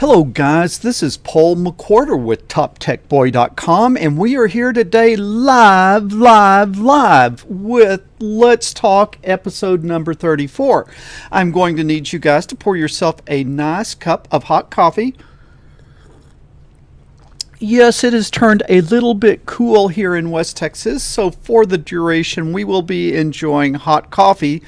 Hello guys, this is Paul McWhorter with TopTechBoy.com, and we are here today live with Let's Talk episode number 34. I'm going to need you guys to pour yourself a nice cup of hot coffee. Yes, it has turned a little bit cool here in West Texas, so for the duration we will be enjoying hot coffee.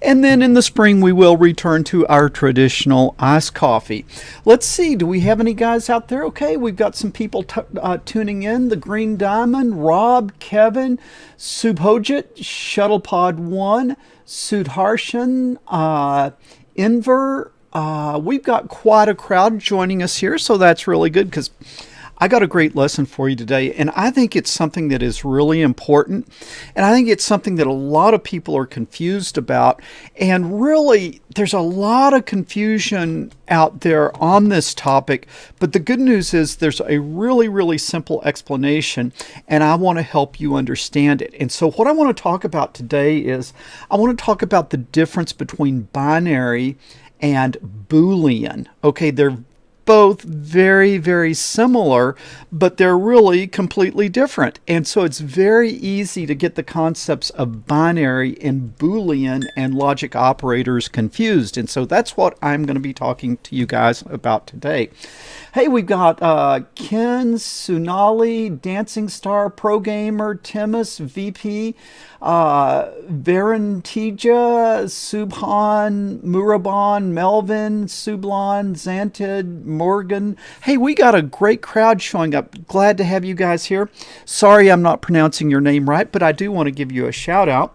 And then in the spring, we will return to our traditional iced coffee. Let's see, do we have any guys out there? Okay, we've got some people tuning in. The Green Diamond, Rob, Kevin, Subhojit, Shuttlepod1, Sudharshan, Inver. We've got quite a crowd joining us here, so that's really good because I got a great lesson for you today, and I think it's something that is really important, and I think it's something that a lot of people are confused about, and really there's a lot of confusion out there on this topic, but the good news is there's a really simple explanation, and I want to help you understand it. And so what I want to talk about today is I want to talk about the difference between binary and Boolean. Okay, they're both very similar, but they're really completely different. And so it's very easy to get the concepts of binary and Boolean and logic operators confused. And so that's what I'm going to be talking to you guys about today. Hey, we've got Ken, Sunali, Dancing Star, Pro Gamer, Timus, VP, Varantija, Subhan, Muraban, Melvin, Sublan, Xantid, Morgan. Hey, we got a great crowd showing up. Glad to have you guys here. Sorry I'm not pronouncing your name right, but I do want to give you a shout out.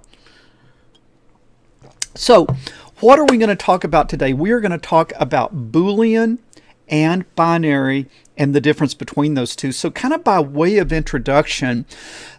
So, what are we going to talk about today? We are going to talk about Boolean and binary and the difference between those two. So kind of by way of introduction,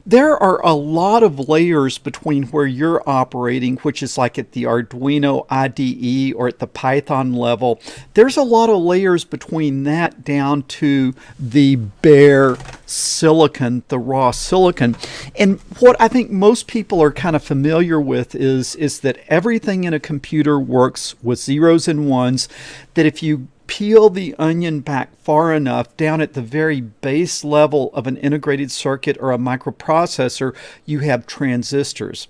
there are a lot of layers between where you're operating, which is like at the Arduino IDE or at the Python level. There's a lot of layers between that down to the bare silicon, the raw silicon. And what I think most people are kind of familiar with is that everything in a computer works with zeros and ones, that if you peel the onion back far enough down at the very base level of an integrated circuit or a microprocessor, you have transistors.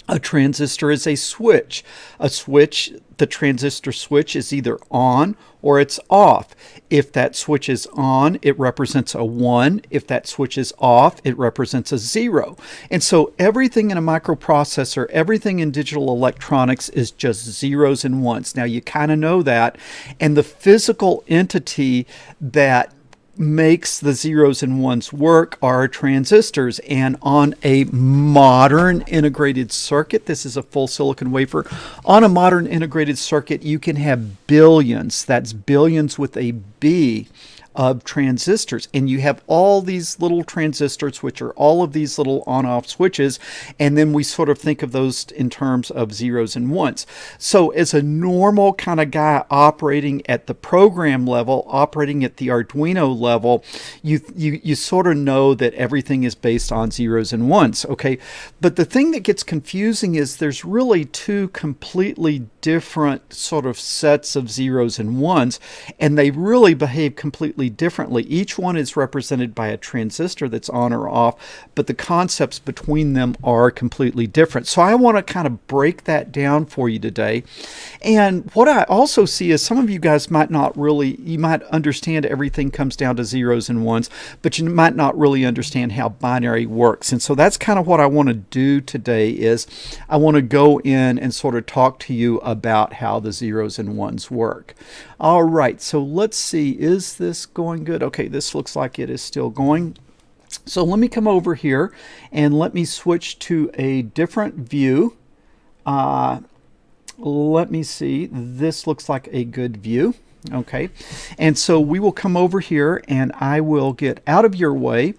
A transistor is a switch. A switch, the transistor switch, is either on or it's off. If that switch is on, it represents a 1. If that switch is off, it represents a 0. And so everything in a microprocessor, everything in digital electronics is just zeros and ones. Now you kind of know that. And the physical entity that makes the zeros and ones work are transistors. And on a modern integrated circuit, this is a full silicon wafer, on a modern integrated circuit you can have billions, that's billions with a B, of transistors, and you have all these little transistors, which are all of these little on-off switches, and then we sort of think of those in terms of zeros and ones. So as a normal kind of guy operating at the program level, operating at the Arduino level, you sort of know that everything is based on zeros and ones, okay? But the thing that gets confusing is there's really two completely different sort of sets of zeros and ones, and they really behave completely differently. Each one is represented by a transistor that's on or off, but the concepts between them are completely different. So I want to kind of break that down for you today. And what I also see is some of you guys might not really, you might understand everything comes down to zeros and ones, but you might not really understand how binary works. And so that's kind of what I want to do today is I want to go in and sort of talk to you about how the zeros and ones work. All right, so let's see, is this going good? Okay, this looks like it is still going. So let me come over here and let me switch to a different view. Let me see, this looks like a good view. Okay, and so we will come over here and I will get out of your way,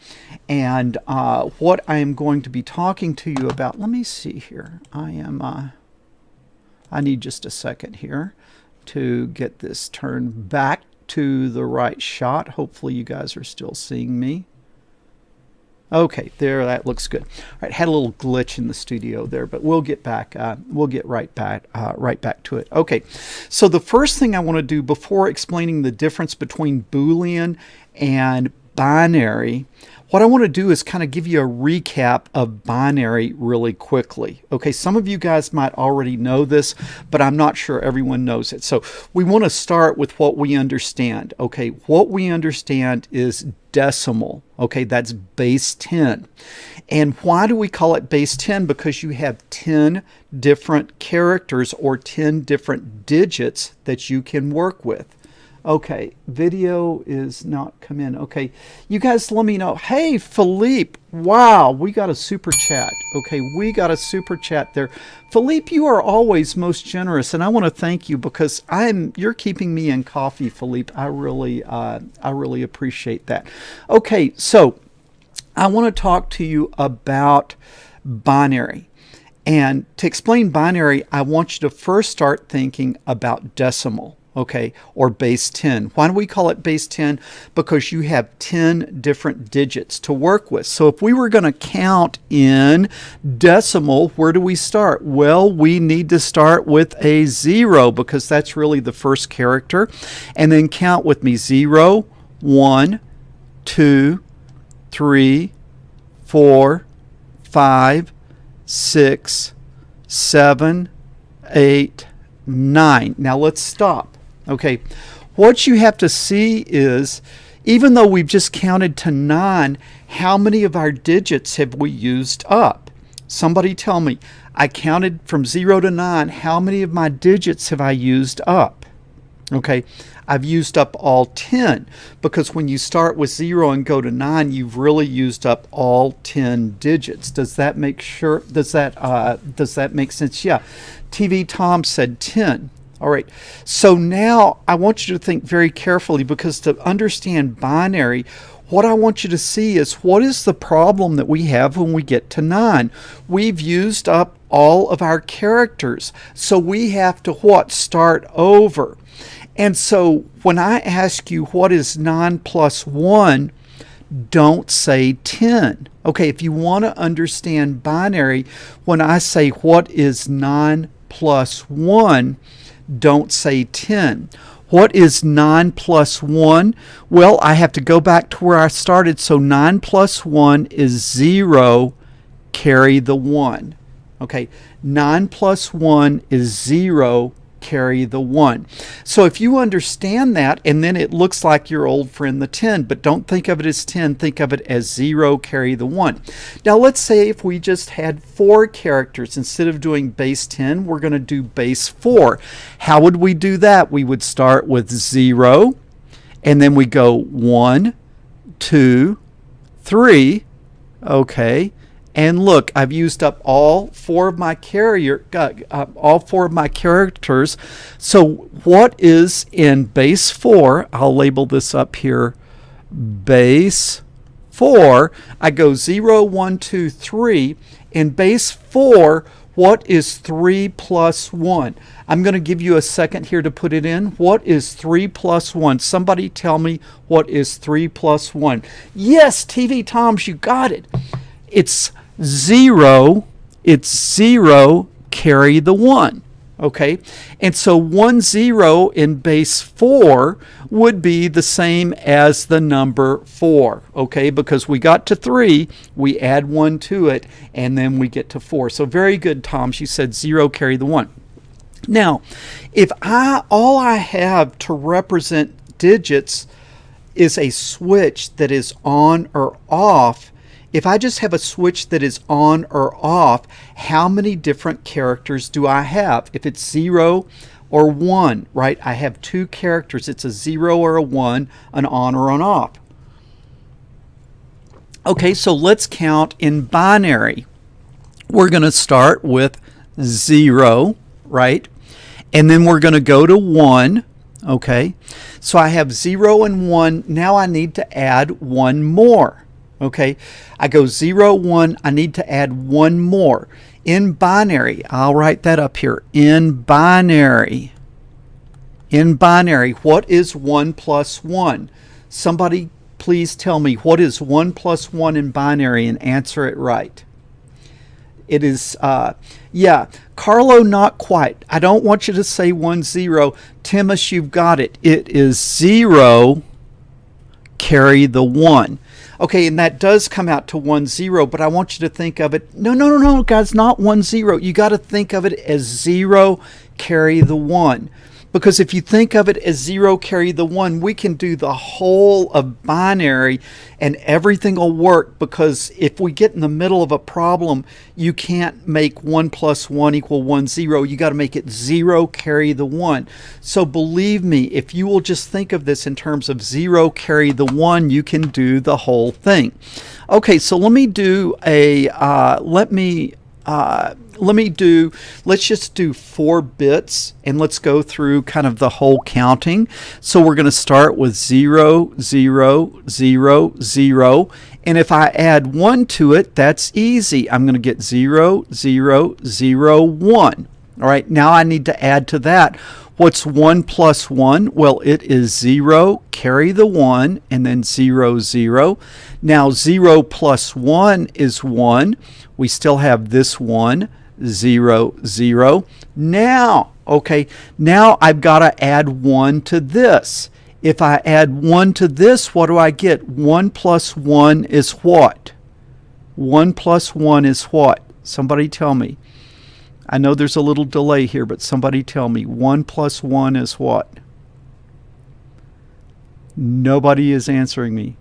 and what I am going to be talking to you about, let me see here, I need just a second here to get this turned back to the right shot. Hopefully you guys are still seeing me. Okay, there, that looks good. All right, had a little glitch in the studio there, but we'll get back. We'll get right back to it. Okay, so the first thing I want to do before explaining the difference between Boolean and binary, what I want to do is kind of give you a recap of binary really quickly. Okay, some of you guys might already know this, but I'm not sure everyone knows it. So we want to start with what we understand. Okay, what we understand is decimal. Okay, that's base 10. And why do we call it base 10? Because you have 10 different characters or 10 different digits that you can work with. Okay, video is not come in. Okay, you guys let me know. Hey, Philippe, wow, we got a super chat. Okay, we got a super chat there. Philippe, you are always most generous, and I want to thank you because you're keeping me in coffee, Philippe. I really appreciate that. Okay, so I want to talk to you about binary. And to explain binary, I want you to first start thinking about decimal. Okay, or base 10. Why do we call it base 10? Because you have 10 different digits to work with. So if we were going to count in decimal, where do we start? Well, we need to start with a 0 because that's really the first character. And then count with me. 0, 1, 2, 3, 4, 5, 6, 7, 8, 9. Now let's stop. Okay, what you have to see is, even though we've just counted to 9, how many of our digits have we used up? Somebody tell me, I counted from 0 to 9, how many of my digits have I used up? Okay, I've used up all 10, because when you start with 0 and go to 9, you've really used up all 10 digits. Does that make sense? Yeah. TV Tom said 10. All right, so now I want you to think very carefully, because to understand binary, what I want you to see is, what is the problem that we have when we get to 9? We've used up all of our characters, so we have to what? Start over. And so when I ask you what is 9 plus 1, don't say 10. Okay, if you want to understand binary, when I say what is 9 plus 1, don't say 10. What is 9 plus 1? Well, I have to go back to where I started. So 9 plus 1 is 0, carry the 1. Okay, 9 plus 1 is 0, carry the 1. So if you understand that, and then it looks like your old friend the 10, but don't think of it as 10, think of it as 0, carry the 1. Now let's say if we just had 4 characters, instead of doing base 10, we're going to do base 4. How would we do that? We would start with 0, and then we go 1, 2, 3, okay. And look, I've used up all 4 of my characters. So what is in base 4? I'll label this up here, base 4. I go 0, 1, 2, 3. In base 4, what is 3 plus 1? I'm going to give you a second here to put it in. What is 3 plus 1? Somebody tell me what is 3 plus 1. Yes, TV Toms, you got it. It's 0, carry the 1. Okay, and so 1 0 in base 4 would be the same as the number 4. Okay, because we got to 3, we add 1 to it, and then we get to 4. So very good, Tom. She said 0, carry the 1. Now, if all I have to represent digits is a switch that is on or off, if I just have a switch that is on or off, how many different characters do I have? If it's 0 or 1, right? I have 2 characters. It's a 0 or a 1, an on or an off. Okay, so let's count in binary. We're going to start with 0, right? And then we're going to go to 1, okay? So I have 0 and 1. Now I need to add 1 more. Okay, I go 0, 1, I need to add 1 more. In binary, I'll write that up here. In binary, what is 1 plus 1? Somebody please tell me what is 1 plus 1 in binary and answer it right. It is, yeah, Carlo, not quite. I don't want you to say 1, 0. Timus, you've got it. It is 0, carry the 1. Okay, and that does come out to 1, 0, but I want you to think of it, no, guys, not 1, 0. You got to think of it as 0, carry the 1. Because if you think of it as 0, carry the 1, we can do the whole of binary and everything will work, because if we get in the middle of a problem, you can't make 1 plus 1 equal 1, 0. You got to make it 0, carry the 1. So believe me, if you will just think of this in terms of 0, carry the 1, you can do the whole thing. Okay, so let me do a, let's just do 4 bits and let's go through kind of the whole counting. So we're going to start with 0, 0, 0, 0. And if I add 1 to it, that's easy. I'm going to get 0, 0, 0, 1. All right, now I need to add to that. What's 1 plus 1? Well, it is 0, carry the 1, and then 0, 0. Now 0 plus 1 is 1. We still have this 1. 0, 0. Now, okay, now I've got to add 1 to this. If I add 1 to this, what do I get? 1 plus 1 is what? 1 plus 1 is what? Somebody tell me. I know there's a little delay here, but somebody tell me. 1 plus 1 is what? Nobody is answering me.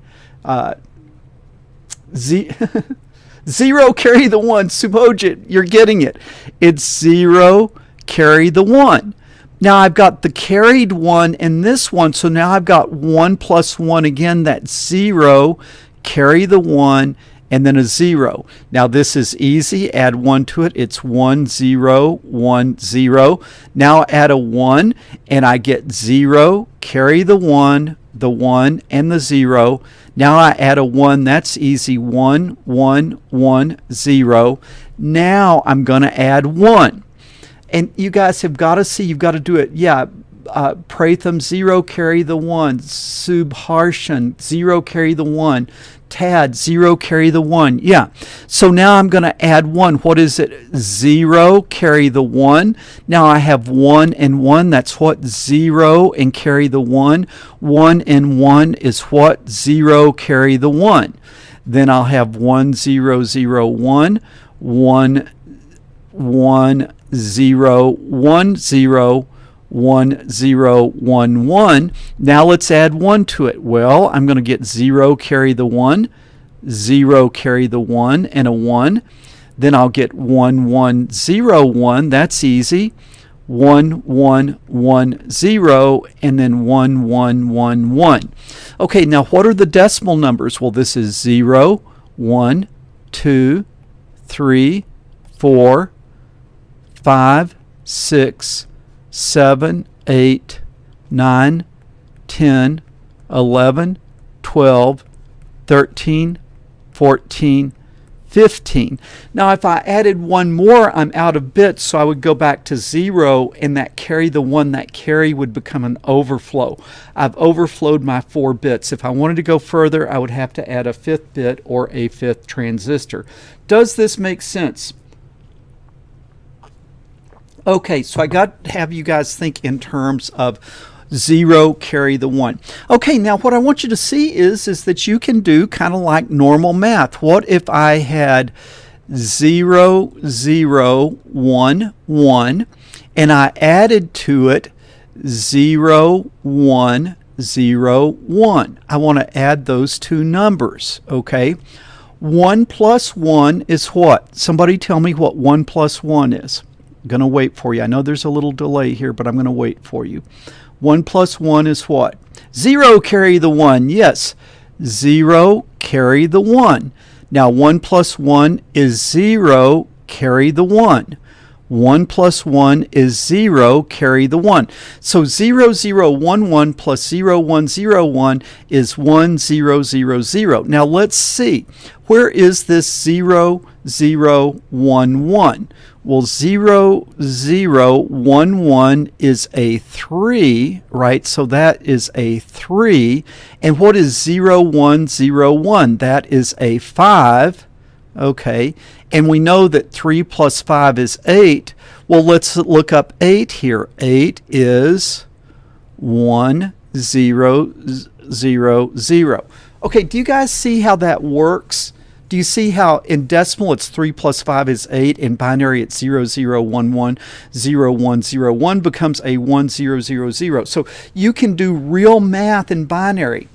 0, carry the 1. Subhojit, you're getting it. It's 0, carry the 1. Now I've got the carried 1 in this one, so now I've got 1 plus 1 again. That's 0, carry the 1, and then a 0. Now this is easy. Add 1 to it. It's 1, 0, 1, 0. Now add a 1, and I get 0, carry the 1, and the 0. Now I add a 1. That's easy. 1, 1, 1, 0. Now I'm going to add 1. And you guys have got to see, you've got to do it. Yeah, Pratham, 0, carry the 1. Subharshan, 0, carry the 1. Tad, 0, carry the 1. Yeah. So now I'm going to add 1. What is it? 0, carry the 1. Now I have 1 and 1. That's what? 0 and carry the 1. 1 and 1 is what? 0, carry the 1. Then I'll have 1, 0, 0, 1. 1, 1, 0, 1, 0. 1, 0, 1, 1. Now let's add 1 to it. Well, I'm going to get 0, carry the 1, 0, carry the 1, and a 1. Then I'll get 1, 1, 0, 1. That's easy. 1, 1, 1, 0, and then 1, 1, 1, 1. Okay, now what are the decimal numbers? Well, this is 0, 1, 2, 3, 4, 5, 6, 7, 8, 9, 10, 11, 12, 13, 14, 15. Now if I added 1 more, I'm out of bits, so I would go back to 0, and that carry the 1, that carry would become an overflow. I've overflowed my 4 bits. If I wanted to go further, I would have to add a 5th bit or a 5th transistor. Does this make sense? Okay, so I got to have you guys think in terms of 0, carry the 1. Okay, now what I want you to see is that you can do kind of like normal math. What if I had 0, 0, 1, 1, and I added to it 0, 1, 0, 1. I want to add those two numbers, okay? 1 plus 1 is what? Somebody tell me what 1 plus 1 is. I'm going to wait for you. I know there's a little delay here, but I'm going to wait for you. 1 plus 1 is what? 0, carry the 1. Yes, 0, carry the 1. Now 1 plus 1 is 0, carry the 1. 1 plus 1 is 0, carry the 1. So 0, 0, 1, 1 plus 0, 1, 0, 1 is 1, 0, 0, 0. Now let's see. Where is this 0, 0, 1, 1? Well, 0, 0, 1, 1 is a 3, right? So that is a 3. And what is 0, 1, 0, 1? That is a 5. Okay. And we know that 3 plus 5 is 8. Well, let's look up 8 here. 8 is 1, 0, 0, 0. Okay, do you guys see how that works? Do you see how in decimal it's 3 plus 5 is 8, in binary it's 0, 0, 1, 1, 0, 1, 0, 1 becomes a 1, 0, 0, 0. So you can do real math in binary.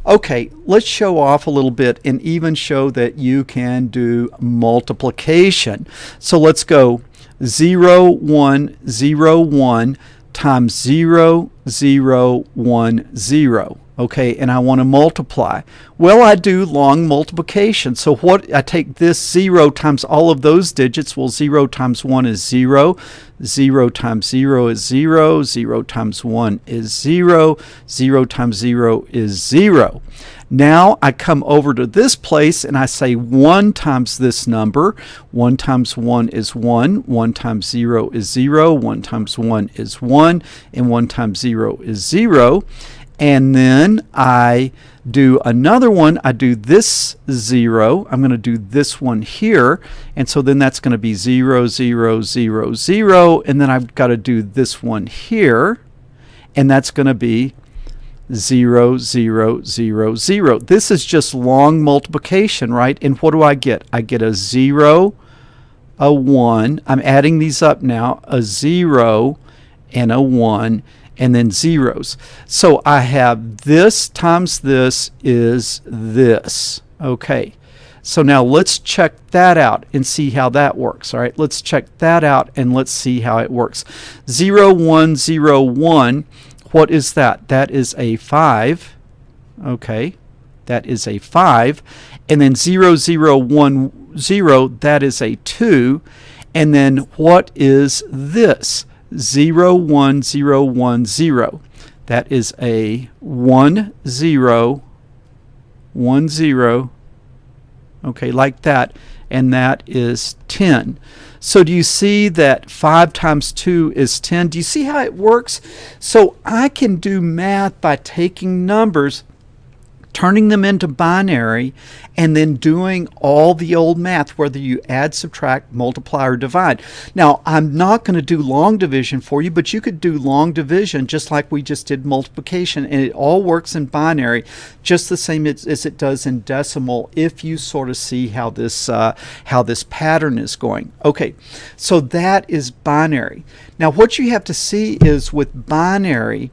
Okay, let's show off a little bit and even show that you can do multiplication. So let's go 0, 1, 0, 1 times 0, 0, 1, 0. Okay, and I want to multiply. Well, I do long multiplication. So what, I take this 0 times all of those digits. Well, 0 times 1 is 0. 0 times 0 is 0. 0 times 1 is 0. 0 times 0 is 0. Now I come over to this place and I say 1 times this number. 1 times 1 is 1. 1 times 0 is 0. 1 times 1 is 1. And 1 times 0 is 0. And then I do another one. I do this 0. I'm going to do this one here. And so then that's going to be 0, 0, 0, 0. And then I've got to do this one here. And that's going to be 0, 0, 0, 0. This is just long multiplication, right? And what do I get? I get a 0, a 1. I'm adding these up now. A 0 and a 1. And then zeros. So I have this times this is this. Okay. So now let's check that out and see how that works. All right, let's check that out and let's see how it works. 0, 1, 0, 1. What is that? That is a 5. Okay. That is a 5. And then 0, 0, 1, 0. That is a 2. And then what is this? 0, 1, 0, 1, 0. That is a 1, 0, 1, 0. Okay, like that. And that is 10. So do you see that 5 times 2 is 10? Do you see how it works? So I can do math by taking numbers, turning them into binary, and then doing all the old math, whether you add, subtract, multiply, or divide. Now, I'm not going to do long division for you, but you could do long division just like we just did multiplication, and it all works in binary just the same as it does in decimal if you sort of see how this pattern is going. Okay, so that is binary. Now, what you have to see is with binary,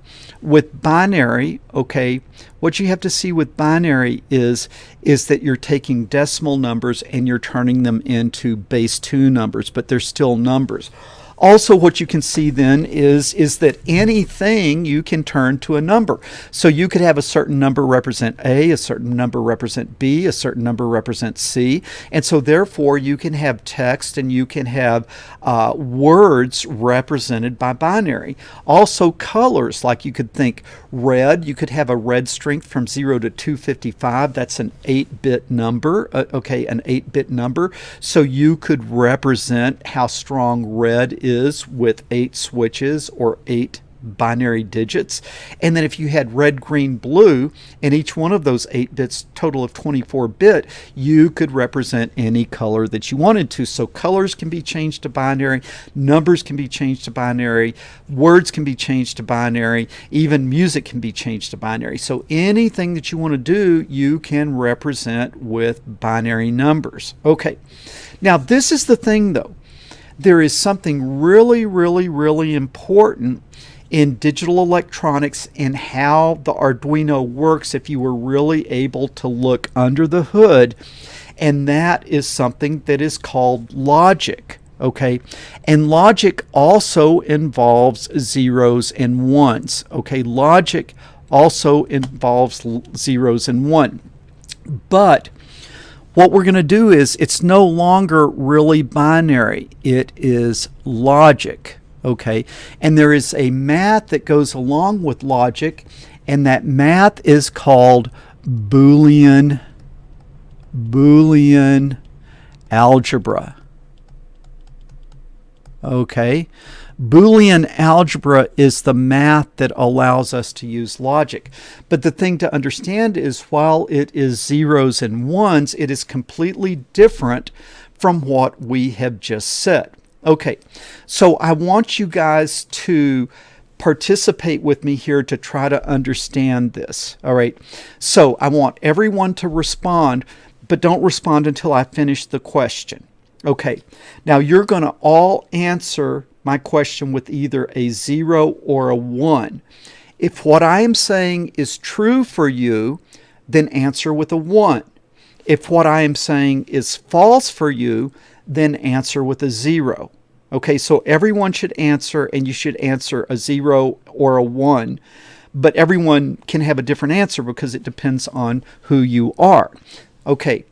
okay, what you have to see with binary is that you're taking decimal numbers and you're turning them into base 2 numbers, but they're still numbers. Also, what you can see then is that anything you can turn to a number. So you could have a certain number represent A, a certain number represent B, a certain number represent C, and so therefore you can have text and you can have words represented by binary. Also colors, like you could think red, you could have a red strength from 0 to 255. That's an 8-bit number, okay, an 8-bit number. So you could represent how strong red is with 8 switches or 8 binary digits. And then if you had red, green, blue, and each one of those 8 bits, total of 24-bit, you could represent any color that you wanted to. So colors can be changed to binary, numbers can be changed to binary, words can be changed to binary, even music can be changed to binary. So anything that you want to do, you can represent with binary numbers. Okay, now this is the thing though. There is something really, really, really important in digital electronics and how the Arduino works if you were really able to look under the hood, and that is something that is called logic. Okay, and logic also involves zeros and ones. Okay, logic also involves zeros and one. But what we're going to do is it's no longer really binary. It is logic. Okay, and there is a math that goes along with logic, and that math is called Boolean algebra. Okay. Boolean algebra is the math that allows us to use logic. But the thing to understand is while it is zeros and ones, it is completely different from what we have just said. Okay, so I want you guys to participate with me here to try to understand this. All right, so I want everyone to respond, but don't respond until I finish the question. Okay, now you're going to all answer my question with either a 0 or a 1. If what I am saying is true for you, then answer with a 1. If what I am saying is false for you, then answer with a 0. Okay, so everyone should answer, and you should answer a 0 or a 1. But everyone can have a different answer because it depends on who you are. Okay.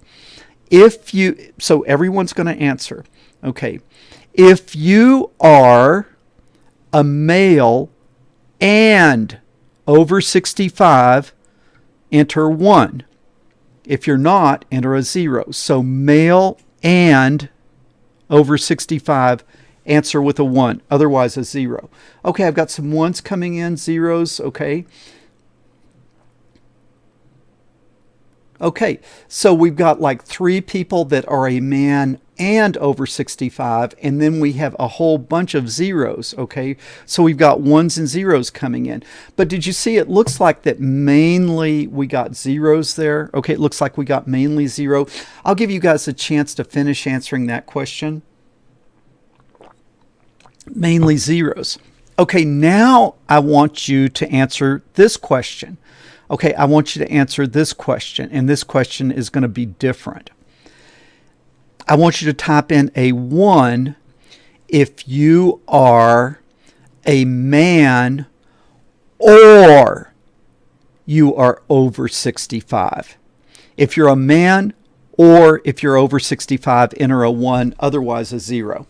So everyone's going to answer. Okay. If you are a male and over 65, enter 1. If you're not, enter a 0. So male and over 65, answer with a 1. Otherwise, a 0. Okay, I've got some 1s coming in, 0s. Okay. Okay, so we've got like 3 people that are a man and over 65, and then we have a whole bunch of zeros, okay? So we've got 1s and 0s coming in. But did you see it looks like that mainly we got zeros there? Okay, it looks like we got mainly 0. I'll give you guys a chance to finish answering that question. Mainly zeros. Okay, now I want you to answer this question. Okay, I want you to answer this question, and this question is going to be different. I want you to type in a 1 if you are a man or you are over 65. If you're a man or if you're over 65, enter a 1, otherwise a 0.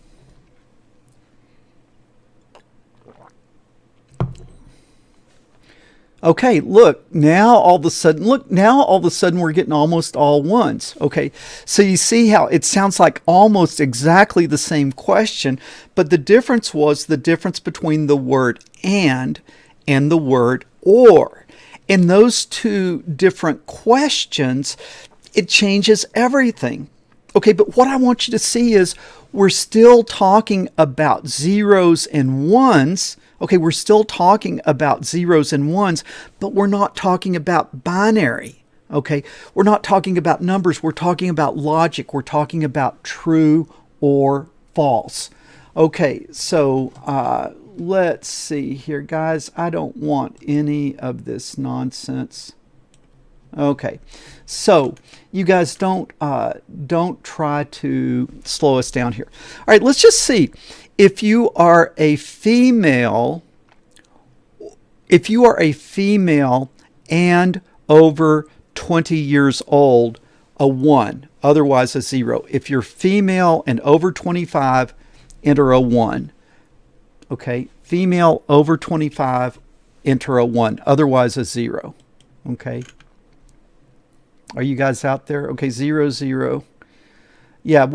Okay, look, now all of a sudden we're getting almost all 1s. Okay, so you see how it sounds like almost exactly the same question, but the difference was the difference between the word and the word or. In those two different questions, it changes everything. Okay, but what I want you to see is we're still talking about zeros and ones. Okay, we're still talking about zeros and ones, but we're not talking about binary. Okay, we're not talking about numbers. We're talking about logic. We're talking about true or false. Okay, so let's see here, guys. I don't want any of this nonsense. Okay, so you guys don't try to slow us down here. All right, let's just see. If you are a female and over 20 years old, a 1, otherwise a 0. If you're female and over 25, enter a 1. Okay, female over 25, enter a 1, otherwise a 0. Okay. Are you guys out there? Okay, 0, 0. Yeah,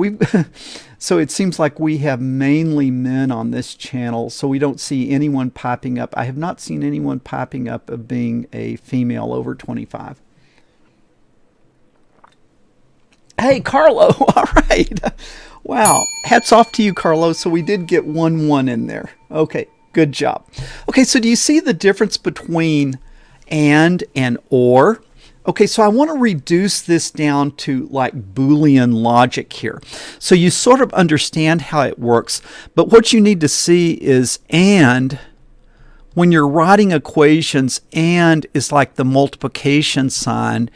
so it seems like we have mainly men on this channel, so we don't see anyone popping up. I have not seen anyone popping up of being a female over 25. Hey, Carlo. All right. Wow. Hats off to you, Carlo. So we did get 1 1 in there. Okay, good job. Okay, so do you see the difference between and or? Okay, so I want to reduce this down to like Boolean logic here. So you sort of understand how it works, but what you need to see is and, when you're writing equations, and is like the multiplication sign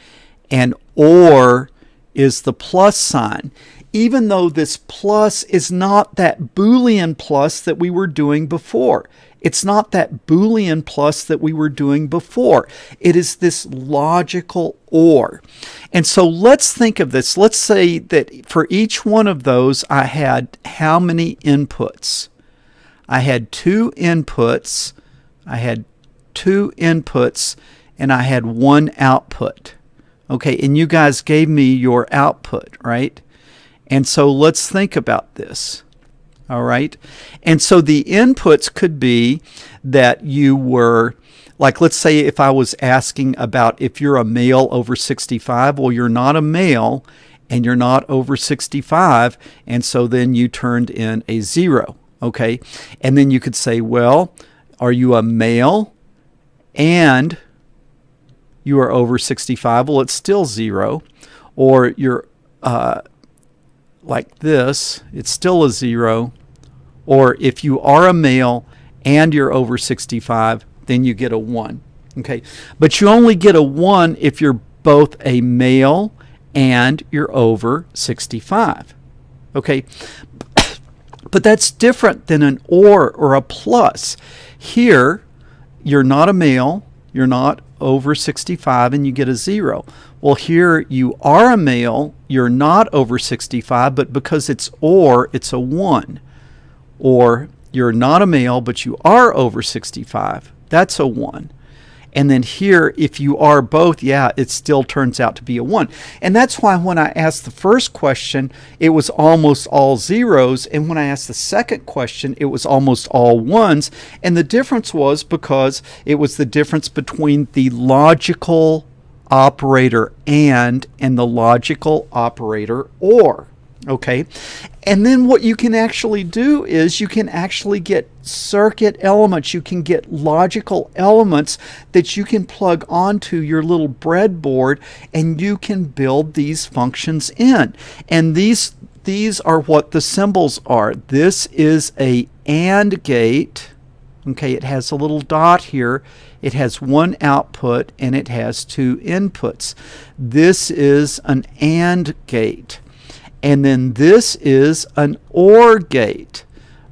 and or is the plus sign. Even though this plus is not that Boolean plus that we were doing before. It's not that Boolean plus that we were doing before. It is this logical or. And so let's think of this. Let's say that for each one of those, I had how many inputs? I had 2 inputs. And I had 1 output. Okay, and you guys gave me your output, right? And so let's think about this. All right. And so the inputs could be that you were, like, let's say if I was asking about if you're a male over 65, well, you're not a male and you're not over 65. And so then you turned in a 0. Okay. And then you could say, well, are you a male and you are over 65? Well, it's still 0. Or you're like this, it's still a 0. Or if you are a male and you're over 65, then you get a 1. Okay, but you only get a 1 if you're both a male and you're over 65. Okay, but that's different than an or a plus. Here, you're not a male, you're not over 65, and you get a 0. Well, here you are a male, you're not over 65, but because it's or, it's a 1. Or you're not a male, but you are over 65. That's a 1. And then here, if you are both, yeah, it still turns out to be a 1. And that's why when I asked the first question, it was almost all 0s. And when I asked the second question, it was almost all 1s. And the difference was because it was the difference between the logical operator and the logical operator or. Okay, and then what you can actually do is you can actually get circuit elements, you can get logical elements that you can plug onto your little breadboard, and you can build these functions in. And these are what the symbols are. This is a AND gate. Okay, it has a little dot here. It has one output and it has two inputs. This is an AND gate. And then this is an OR gate.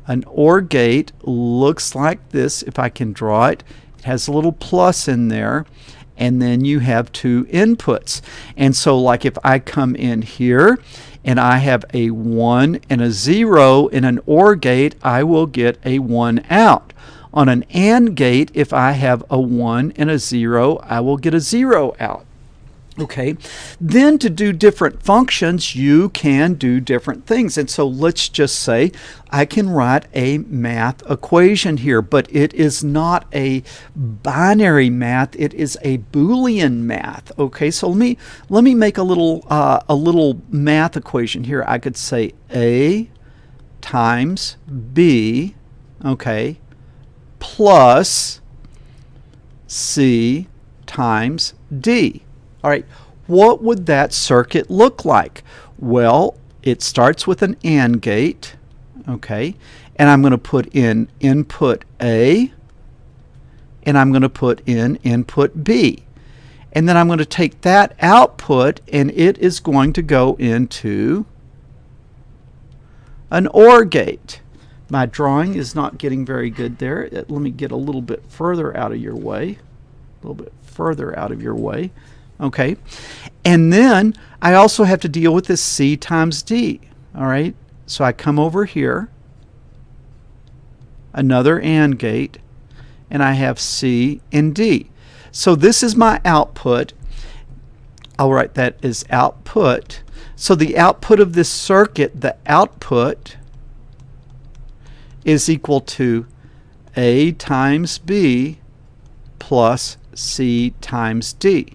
An OR gate looks like this. If I can draw it, it has a little plus in there. And then you have two inputs. And so like if I come in here and I have a 1 and a 0 in an OR gate, I will get a 1 out. On an AND gate, if I have a 1 and a 0, I will get a 0 out. Okay, then to do different functions, you can do different things. And so let's just say I can write a math equation here, but it is not a binary math, it is a Boolean math. Okay, so let me make a little math equation here. I could say A times B, okay, plus C times D. All right, what would that circuit look like? Well, it starts with an AND gate, okay, and I'm going to put in input A, and I'm going to put in input B. And then I'm going to take that output, and it is going to go into an OR gate. My drawing is not getting very good there. Let me get a little bit further out of your way, a little bit further out of your way. Okay, and then I also have to deal with this C times D. All right, so I come over here, another AND gate, and I have C and D. So this is my output. I'll write that as output. So the output of this circuit, the output is equal to A times B plus C times D.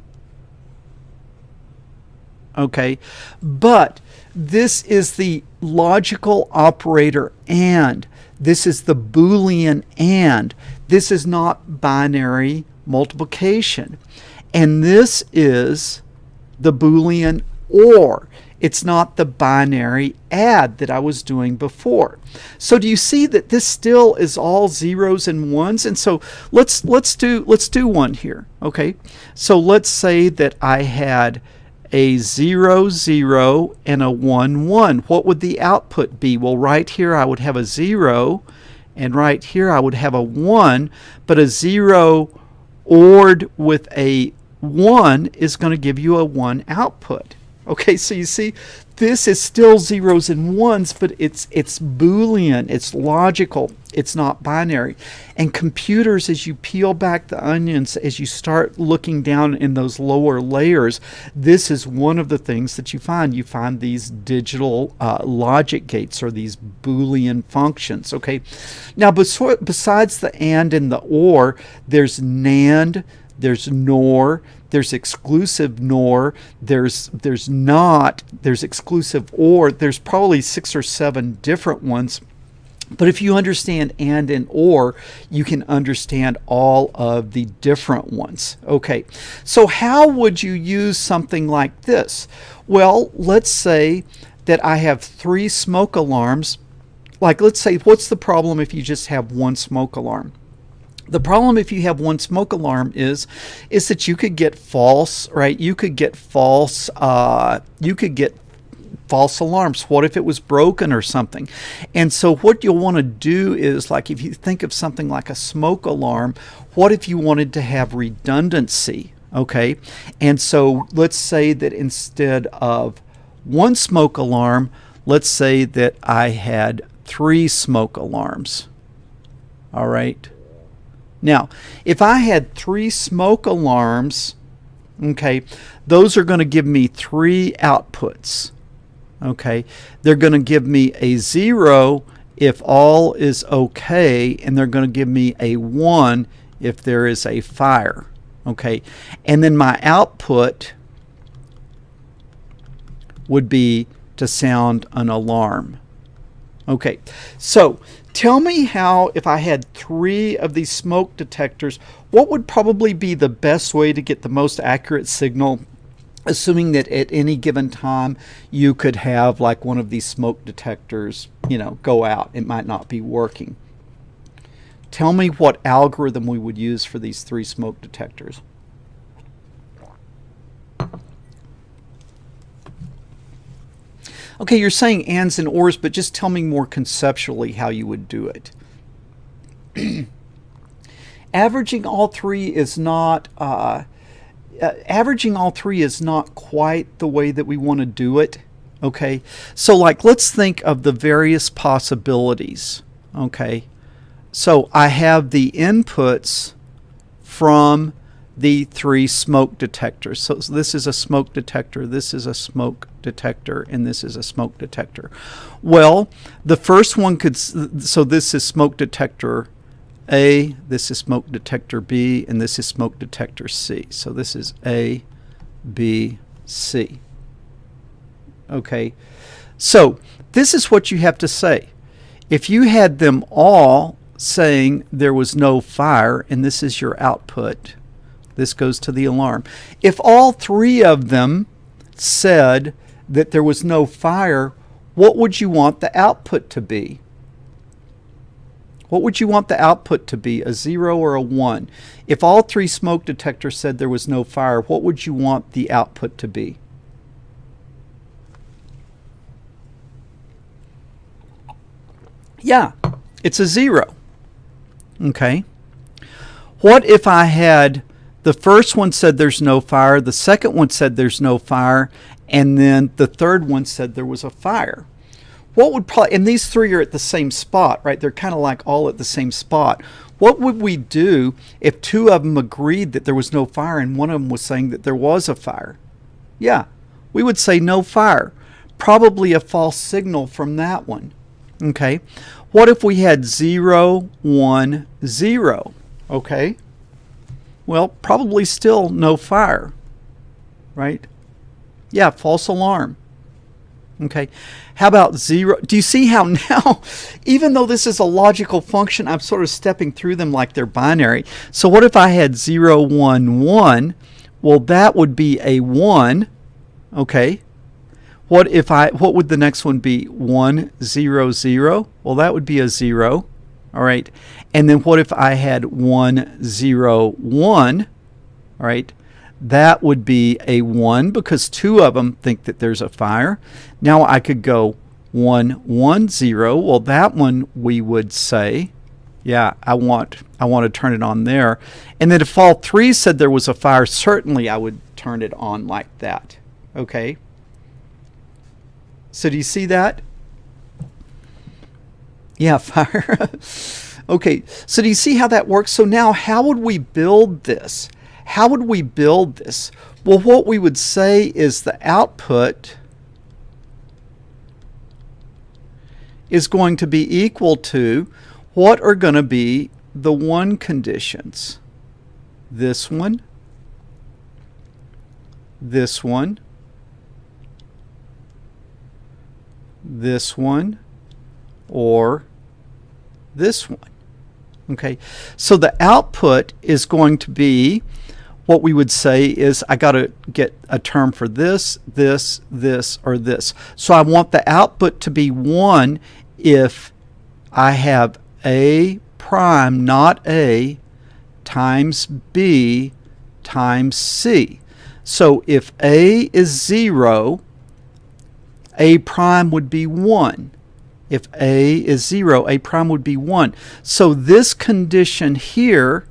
Okay, but this is the logical operator AND. This is the Boolean AND. This is not binary multiplication. And this is the Boolean OR. It's not the binary add that I was doing before. So do you see that this still is all zeros and ones? And so let's do one here. Okay, so let's say that I had a 0, 0, and a 1, 1. What would the output be? Well, right here I would have a 0, and right here I would have a 1, but a 0 ORed with a 1 is going to give you a 1 output. Okay, so you see, this is still zeros and ones, but it's Boolean, it's logical, it's not binary. And computers, as you peel back the onions, as you start looking down in those lower layers, this is one of the things that you find. You find these digital logic gates, or these Boolean functions. Okay, now besides the and the or, there's NAND, there's NOR, there's exclusive NOR, there's not, there's exclusive OR, there's probably 6 or 7 different ones. But if you understand and or, you can understand all of the different ones. Okay, so how would you use something like this? Well, let's say that I have 3 smoke alarms. Like, let's say, what's the problem if you just have one smoke alarm? The problem if you have one smoke alarm is that you could get false, right? You could get false alarms. What if it was broken or something? And so what you'll want to do is, like, if you think of something like a smoke alarm, what if you wanted to have redundancy? Okay, and so let's say that instead of one smoke alarm, let's say that I had 3 smoke alarms. All right. Now, if I had 3 smoke alarms, okay, those are going to give me 3 outputs. Okay, they're going to give me a 0 if all is okay, and they're going to give me a 1 if there is a fire. Okay, and then my output would be to sound an alarm. Okay, so tell me how, if I had 3 of these smoke detectors, what would probably be the best way to get the most accurate signal, assuming that at any given time you could have like one of these smoke detectors, go out. It might not be working. Tell me what algorithm we would use for these 3 smoke detectors. Okay, you're saying ands and ors, but just tell me more conceptually how you would do it. Averaging all three is not quite the way that we want to do it. Okay, so like let's think of the various possibilities. Okay, so I have the inputs from the 3 smoke detectors. So this is a smoke detector, this is a smoke detector, and this is a smoke detector. Well, the first one could, so this is smoke detector A, this is smoke detector B, and this is smoke detector C. So this is A, B, C. Okay, so this is what you have to say. If you had them all saying there was no fire, and this is your output, this goes to the alarm. If all 3 of them said that there was no fire, what would you want the output to be? What would you want the output to be, a 0 or a 1? If all 3 smoke detectors said there was no fire, what would you want the output to be? Yeah, it's a 0. Okay. What if I had the first one said there's no fire, the second one said there's no fire, and then the third one said there was a fire? What would probably, and these 3 are at the same spot, right? They're kind of like all at the same spot. What would we do if 2 of them agreed that there was no fire and one of them was saying that there was a fire? Yeah, we would say no fire. Probably a false signal from that one. Okay, what if we had 0, 1, 0? Okay, well, probably still no fire, right? Yeah, false alarm. Okay, how about 0? Do you see how now, even though this is a logical function, I'm sort of stepping through them like they're binary. So what if I had 0, 1, 1? Well, that would be a 1. Okay, what would the next one be? 1, 0, 0? Well, that would be a 0. All right, and then what if I had 1, 0, 1? All right, that would be a 1 because 2 of them think that there's a fire. Now I could go 1, 1, 0. Well, that one we would say, yeah, I want to turn it on there. And then if all 3 said there was a fire, certainly I would turn it on like that. Okay, So do you see that? Yeah, fire. Okay, so do you see how that works? So now how would we build this? How would we build this? Well, what we would say is the output is going to be equal to what are going to be the one conditions. This one, this one, this one, or this one. Okay, so the output is going to be, what we would say is, I got to get a term for this, this, this, or this. So I want the output to be 1 if I have A prime, not A, times B times C. So if A is 0, A prime would be 1. If A is 0, A prime would be 1. So this condition here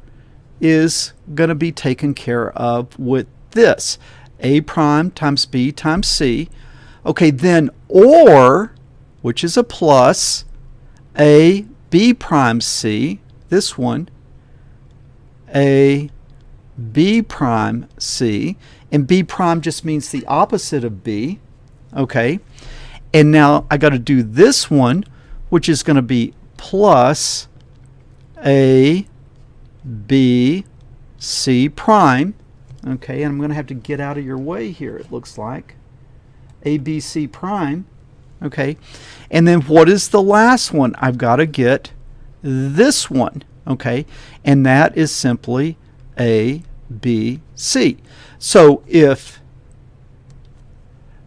is going to be taken care of with this. A prime times B times C. Okay, then OR, which is a plus, A, B prime C, this one, A, B prime C, and B prime just means the opposite of B. Okay, and now I got to do this one, which is going to be plus A, B, C prime. Okay, and I'm going to have to get out of your way here, it looks like. A, B, C prime. Okay, and then what is the last one? I've got to get this one. Okay, and that is simply A, B, C. So if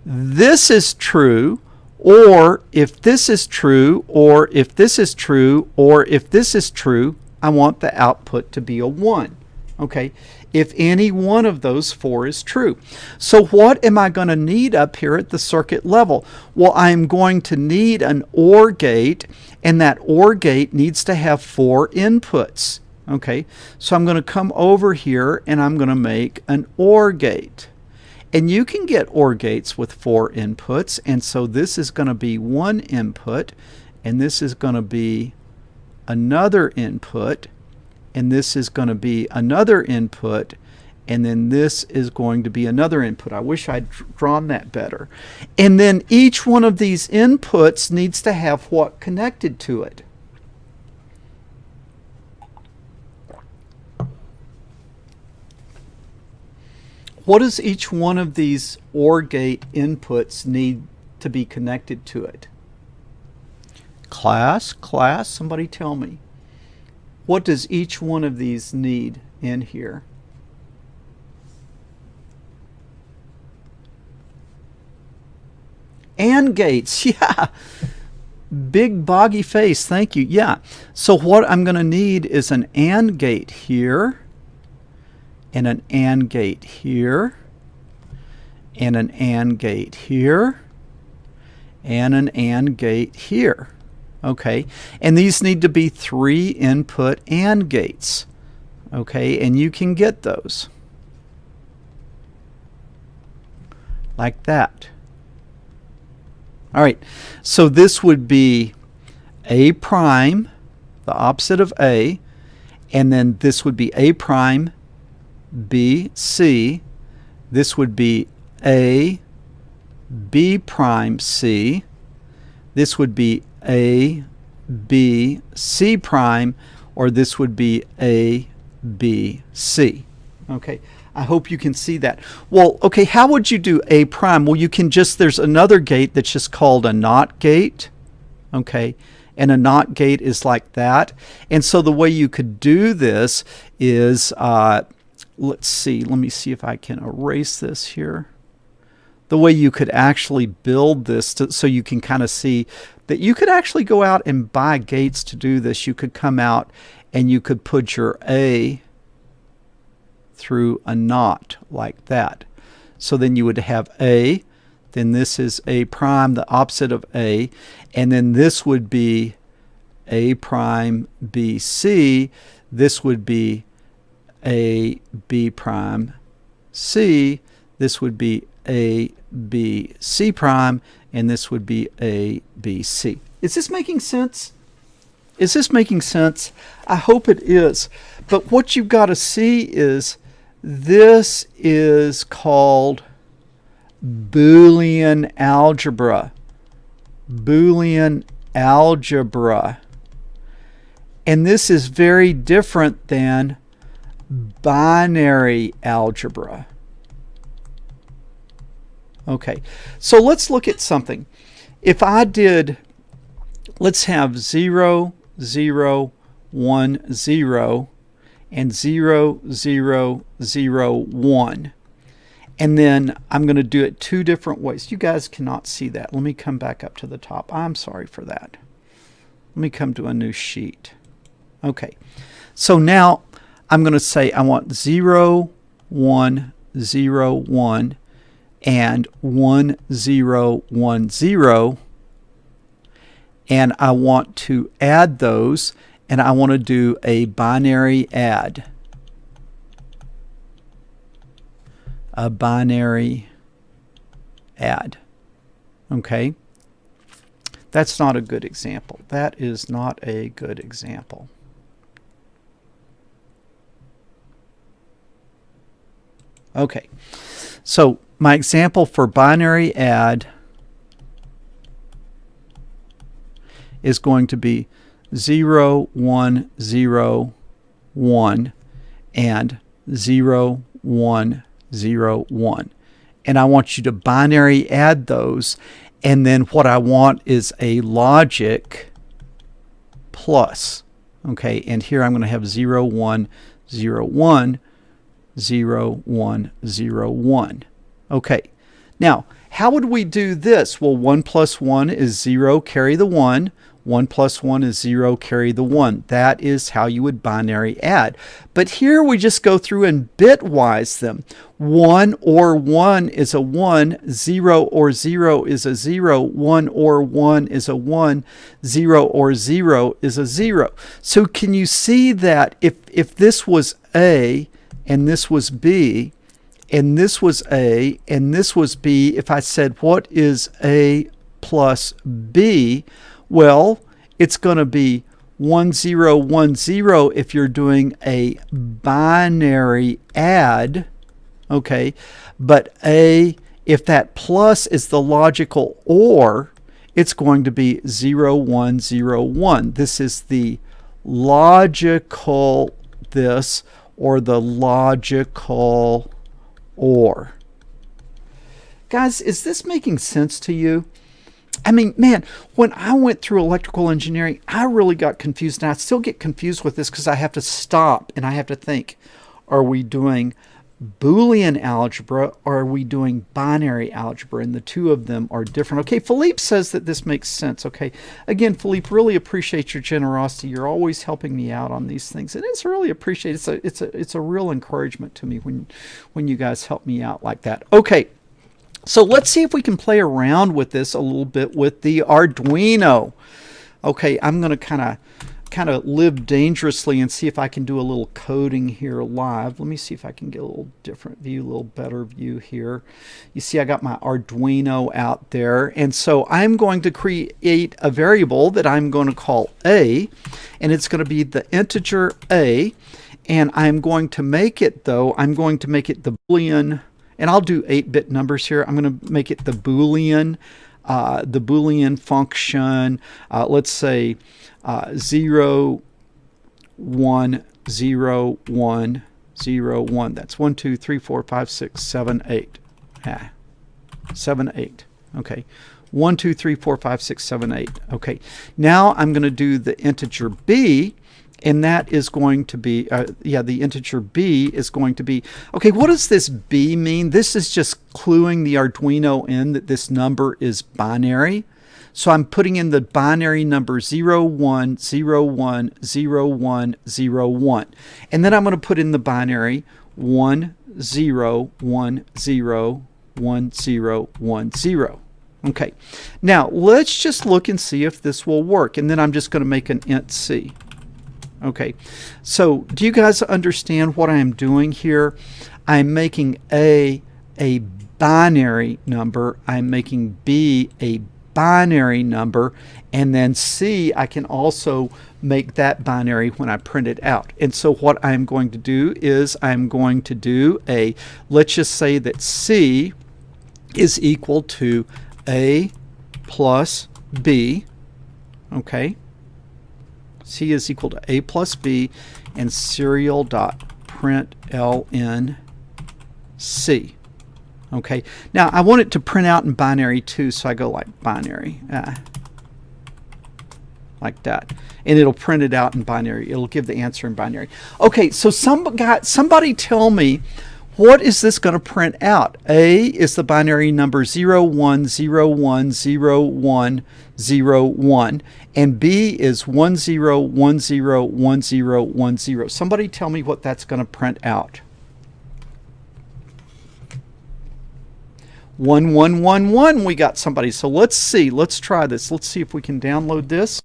this is true, or if this is true, or if this is true, or if this is true, I want the output to be a 1. Okay, if any one of those 4 is true. So what am I going to need up here at the circuit level? Well, I'm going to need an OR gate, and that OR gate needs to have 4 inputs. Okay, so I'm going to come over here and I'm going to make an OR gate. And you can get OR gates with 4 inputs, and so this is going to be 1 input, and this is going to be another input, and this is going to be another input, and then this is going to be another input. I wish I'd drawn that better. And then each one of these inputs needs to have what connected to it? What does each one of these OR gate inputs need to be connected to it? Class, somebody tell me. What does each one of these need in here? AND gates, yeah. Big boggy face, thank you. Yeah, so what I'm going to need is an AND gate here, and an AND gate here, and an AND gate here, and an AND gate here. Okay, and these need to be 3 input AND gates. Okay, and you can get those like that. All right, so this would be A prime, the opposite of A, and then this would be A prime, B, C. This would be A, B prime, C. This would be A, B, C prime, or this would be A, B, C. Okay, I hope you can see that. Well, okay, how would you do A prime? Well, you can just, there's another gate that's just called a NOT gate. Okay, and a NOT gate is like that. And so the way you could do this is, let's see, let me see if I can erase this here. The way you could actually build this so you can kind of see that you could actually go out and buy gates to do this. You could come out and you could put your A through a NOT like that. So then you would have A, then this is A prime, the opposite of A, and then this would be A prime B C. This would be A B prime C. This would be A B C prime, and this would be A, B, C. Is this making sense? Is this making sense? I hope it is. But what you've got to see is this is called Boolean algebra. Boolean algebra. And this is very different than binary algebra. Okay, so let's look at something. If I did, let's have 0, 0, 1, 0, and 0, 0, 0, 1. And then I'm going to do it two different ways. You guys cannot see that. Let me come back up to the top. I'm sorry for that. Let me come to a new sheet. Okay, so now I'm going to say I want 0, 1, 0, 1, and 1, 0, 1, 0. And I want to add those, and I want to do a binary add. A binary add. Okay? That's not a good example. That is not a good example. Okay, so my example for binary add is going to be 0, 1, 0, 1, and 0, 1, 0, 1. And I want you to binary add those, and then what I want is a logic plus. Okay, and here I'm going to have 0, 1, 0, 1, 0, 1, 0, 1. Okay, now how would we do this? Well, 1 plus 1 is 0, carry the 1. 1 plus 1 is 0, carry the 1. That is how you would binary add. But here we just go through and bitwise them. 1 or 1 is a 1, 0 or 0 is a 0, 1 or 1 is a 1, 0 or 0 is a 0. So can you see that if this was A and this was B, and this was A and this was B, if I said what is A plus B, well, it's going to be 1, 0, 1, 0 if you're doing a binary add, okay? But A, if that plus is the logical OR, it's going to be 0, 1, 0, 1. This is the logical this, or the logical OR. Guys, is this making sense to you? I mean, man, when I went through electrical engineering, I really got confused, and I still get confused with this because I have to stop and I have to think, are we doing Boolean algebra or are we doing binary algebra? And the two of them are different. Okay, Philippe says that this makes sense. Okay, again, Philippe, really appreciate your generosity. You're always helping me out on these things, and it's really appreciated. It's a real encouragement to me when you guys help me out like that. Okay. So let's see if we can play around with this a little bit with the Arduino. Okay, I'm going to kind of live dangerously and see if I can do a little coding here live. Let me see if I can get a little different view, a little better view here. You see I got my Arduino out there, and so I'm going to create a variable that I'm going to call A, and it's going to be the integer A, and I'm going to make it, though, I'm going to make it the Boolean, and I'll do 8-bit numbers here. I'm going to make it the Boolean function. Let's say 0, 1, 0, 1, 0, 1. That's 1, 2, 3, 4, 5, 6, 7, 8. 7, 8. Okay. 1, 2, 3, 4, 5, 6, 7, 8. Okay. Now I'm going to do the integer B. And that is going to be, the integer B is going to be, okay, what does this B mean? This is just cluing the Arduino in that this number is binary. So I'm putting in the binary number 0, 1, 0, 1, 0, 1, 0, 1. And then I'm going to put in the binary 1, 0, 1, 0, 1, 0, 1, 0. Okay, now let's just look and see if this will work. And then I'm just going to make an int C. Okay, so do you guys understand what I'm doing here? I'm making a binary number. I'm making B a binary number, and then C, I can also make that binary when I print it out. And so what I'm going to do is I'm going to do let's just say that C is equal to A plus B, okay? C is equal to A plus B, and serial.println C. Okay, now I want it to print out in binary too, so I go like binary, like that, and it'll print it out in binary. It'll give the answer in binary. Okay, so somebody tell me, what is this going to print out? A is the binary number 01010101, and B is 10101010. Somebody tell me what that's going to print out. 1111, we got somebody. So let's see. Let's try this. Let's see if we can download this.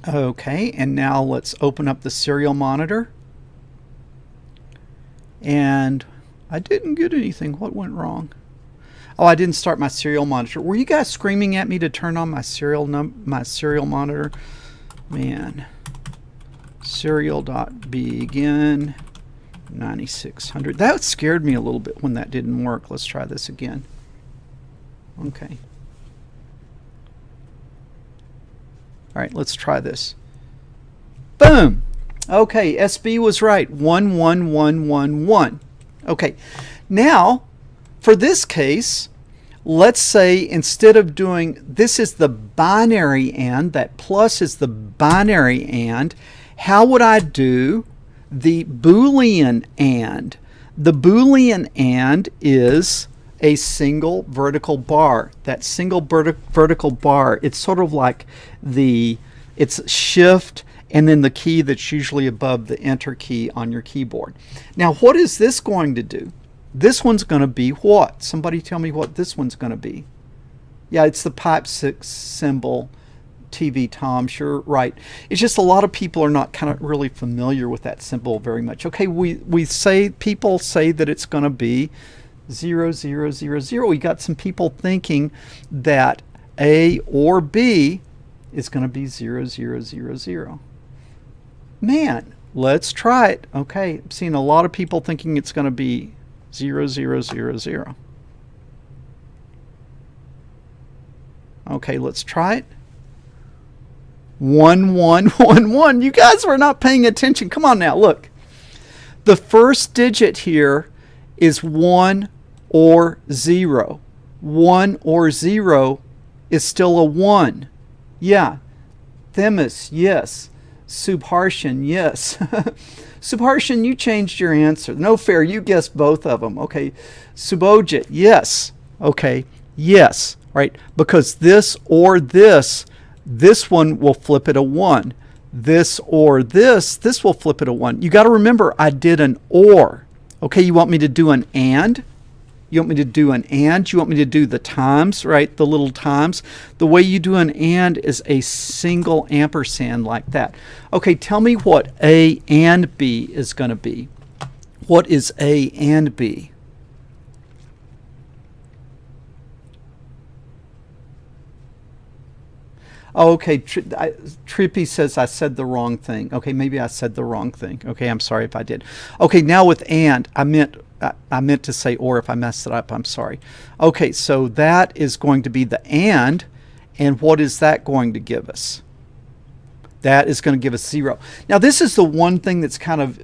Okay, and now let's open up the serial monitor. And I didn't get anything. What went wrong? Oh, I didn't start my serial monitor. Were you guys screaming at me to turn on my serial monitor? Man. Serial.begin 9600. That scared me a little bit when that didn't work. Let's try this again. Okay. All right, let's try this. Boom. Okay, SB was right. 11111. Okay. Now, for this case, let's say instead of doing, this is the binary and, that plus is the binary and, how would I do the Boolean and? The Boolean and is a single vertical bar. That single vertical bar, it's sort of like it's shift and then the key that's usually above the enter key on your keyboard. Now, what is this going to do? This one's going to be what? Somebody tell me what this one's going to be. Yeah, it's the pipe six symbol. TV Tom, sure, right. It's just a lot of people are not kind of really familiar with that symbol very much. Okay, people say that it's going to be 0, 0, 0, 0. We got some people thinking that A or B is going to be 0, 0, 0, 0. Man, let's try it. Okay, I'm seeing a lot of people thinking it's going to be 0, 0, 0, 0. Okay, let's try it. 1, 1, 1, 1. You guys were not paying attention. Come on now, look. The first digit here is 1 or 0. 1 or 0 is still a 1. Yeah. Themis, yes. Subharshan, yes. Subharshan, you changed your answer. No fair, you guessed both of them. Okay. Subhojit, yes. Okay, yes. Right, because this or this one will flip it a 1. This or this will flip it a 1. You got to remember, I did an or. Okay, you want me to do an and? You want me to do an and? You want me to do the times, right? The little times. The way you do an and is a single ampersand like that. Okay, tell me what A and B is going to be. What is A and B? Oh, okay, Trippy says I said the wrong thing. Okay, maybe I said the wrong thing. Okay, I'm sorry if I did. Okay, now with and, I meant to say or. If I messed it up, I'm sorry. Okay, so that is going to be the and what is that going to give us? That is going to give us 0. Now, this is the one thing that's kind of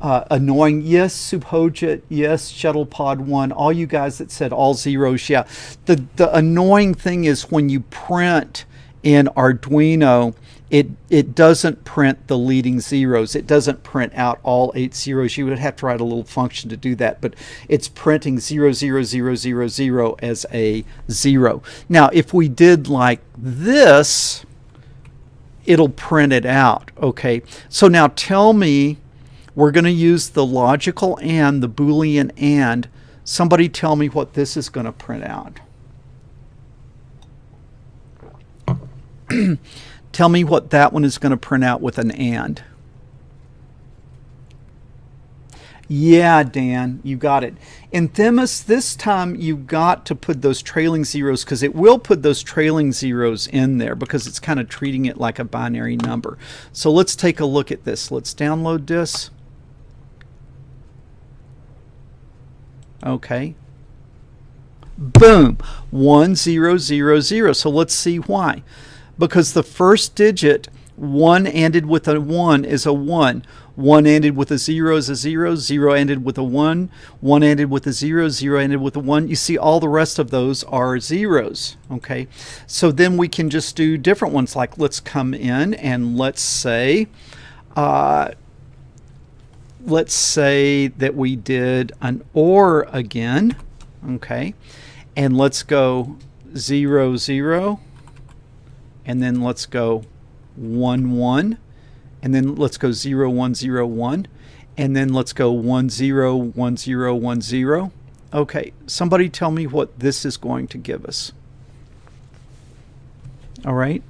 annoying. Yes, Subhojit, yes, Shuttlepod1, all you guys that said all zeros, yeah. The annoying thing is when you print in Arduino, it doesn't print the leading zeros. It doesn't print out all 8 zeros. You would have to write a little function to do that, but it's printing 0, 0, 0, 0, 0 as a 0. Now, if we did like this, it'll print it out, okay? So now tell me, we're going to use the logical and, the Boolean and. Somebody tell me what this is going to print out. Tell me what that one is going to print out with an and. Yeah, Dan, you got it. In Themis, this time you got to put those trailing zeros because it will put those trailing zeros in there because it's kind of treating it like a binary number. So let's take a look at this. Let's download this. Okay. Boom. 1 0 0 0. So let's see why. Because the first digit, 1 ended with a 1, is a 1. 1 ended with a 0 is a 0. 0 ended with a 1. 1 ended with a 0. 0 ended with a 1. You see all the rest of those are zeros. Okay. So then we can just do different ones. Like let's come in and let's say that we did an OR again. Okay. And let's go 0 0. And then let's go 1 1. And then let's go 0 1 0 1. And then let's go 1 0 1 0 1 0. Okay, somebody tell me what this is going to give us. All right.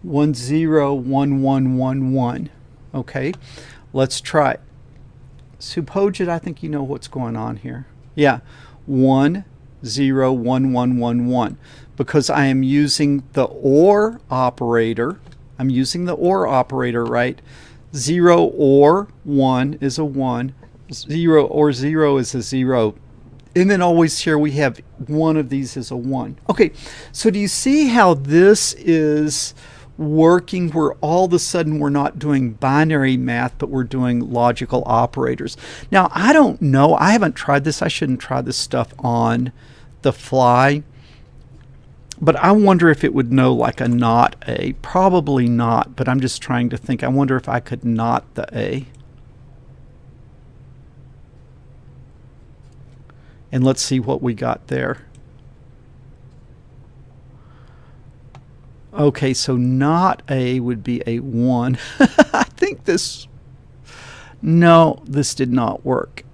One zero one one one one. Okay, let's try it. Supposed, I think you know what's going on here. Yeah, 1 0 1 1 1 1. Because I am using the OR operator. I'm using the OR operator, right? 0 or 1 is a 1. 0 or 0 is a 0. And then always here we have one of these is a 1. Okay, so do you see how this is working where all of a sudden we're not doing binary math, but we're doing logical operators? Now, I don't know. I haven't tried this. I shouldn't try this stuff on the fly. But I wonder if it would know like a not A. Probably not, but I'm just trying to think. I wonder if I could not the A. And let's see what we got there. Okay, so not A would be a 1. I think this, no, this did not work.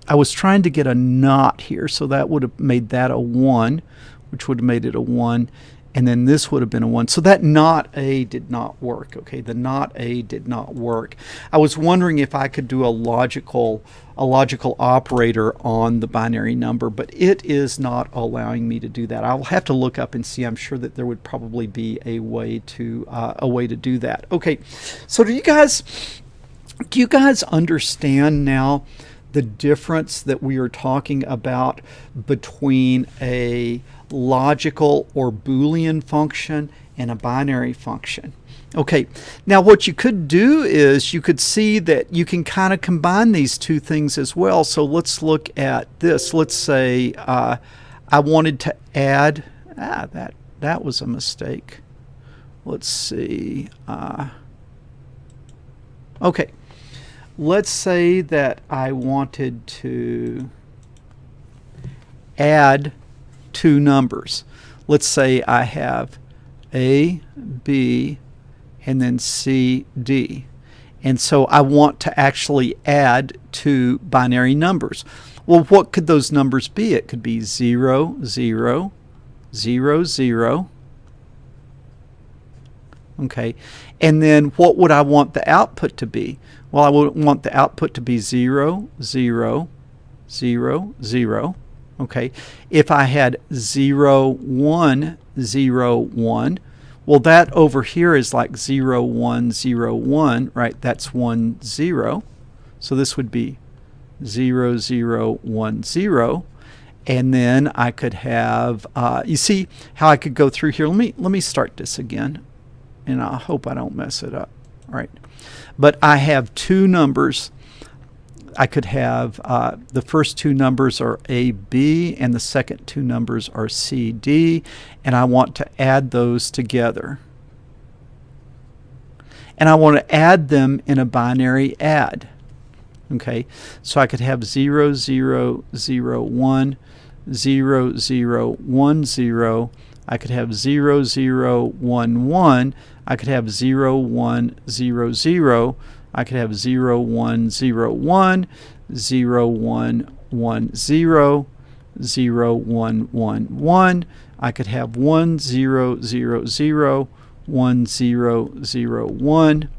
I was trying to get a not here, so that would have made that a 1, which would have made it a 1, and then this would have been a 1. So that not A did not work. Okay, the not A did not work. I was wondering if I could do a logical operator on the binary number, but it is not allowing me to do that. I'll have to look up and see. I'm sure that there would probably be a way to do that. Okay, so do you guys understand now the difference that we are talking about between a logical or Boolean function and a binary function? Okay, now what you could do is you could see that you can kind of combine these two things as well. So let's look at this. Let's say I wanted to add, that was a mistake. Let's see. Okay, let's say that I wanted to add two numbers. Let's say I have A, B, and then C, D. And so I want to actually add two binary numbers. Well, what could those numbers be? It could be 0, 0, 0, 0. Okay. And then what would I want the output to be? Well, I would want the output to be 0, 0, 0, 0. Okay. If I had 0, 1, 0, 1, well, that over here is like 0, 1, 0, 1, right? That's 1, 0. So this would be 0, 0, 1, 0. And then I could have, you see how I could go through here? Let me start this again, and I hope I don't mess it up. All right. But I have two numbers. I could have the first two numbers are A, B, and the second two numbers are C, D, and I want to add those together. And I want to add them in a binary add. Okay, so I could have 0, 0, 0, 1, 0, 0, 1, 0. I could have 0, 0, 1, 1. I could have 0, 1, 0, 0. I could have 0, 1, 0, 1, 0, 1, 1, 0, 0, 1, 1, 1. I could have 1, 0, 0, 0, 1, 0, 0, 1,